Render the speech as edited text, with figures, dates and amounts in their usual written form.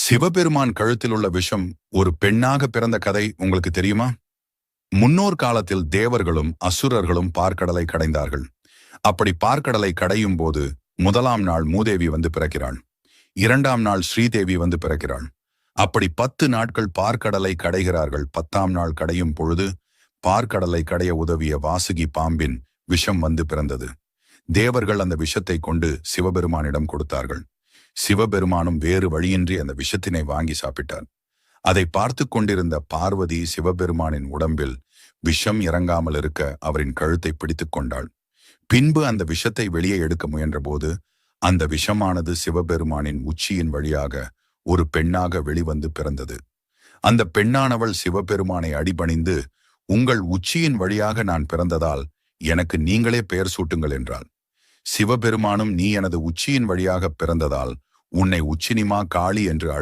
சிவபெருமான் கழுத்தில் உள்ள விஷம் ஒரு பெண்ணாக பிறந்த கதை உங்களுக்கு தெரியுமா? முன்னோர் காலத்தில் தேவர்களும் அசுரர்களும் பார்க்கடலை கடைந்தார்கள். அப்படி பார்க்கடலை கடையும் போது முதலாம் நாள் மூதேவி வந்து பிறக்கிறாள். இரண்டாம் நாள் ஸ்ரீதேவி வந்து பிறக்கிறாள். அப்படி 10 நாட்கள் பார்க்கடலை கடைகிறார்கள். 10ஆம் நாள் கடையும் பொழுது பார்க்கடலை கடைய உதவிய வாசுகி பாம்பின் விஷம் வந்து பிறந்தது. தேவர்கள் அந்த விஷத்தை கொண்டு சிவபெருமானிடம் கொடுத்தார்கள். சிவபெருமானும் வேறு வழியின்றி அந்த விஷத்தினை வாங்கி சாப்பிட்டார். அதை பார்த்து கொண்டிருந்த பார்வதி சிவபெருமானின் உடம்பில் விஷம் இறங்காமல் இருக்க அவரின் கழுத்தை பிடித்துக் கொண்டாள். பின்பு அந்த விஷத்தை வெளியே எடுக்க முயன்றபோது அந்த விஷமானது சிவபெருமானின் உச்சியின் வழியாக ஒரு பெண்ணாக வெளிவந்து பிறந்தது. அந்த பெண்ணானவள் சிவபெருமானை அடிபணிந்து, உங்கள் உச்சியின் வழியாக நான் பிறந்ததால் எனக்கு நீங்களே பெயர் சூட்டுங்கள் என்றாள். சிவபெருமானும், நீ எனது உச்சியின் வழியாக பிறந்ததால் உன்னை உச்சினிமா காளி என்று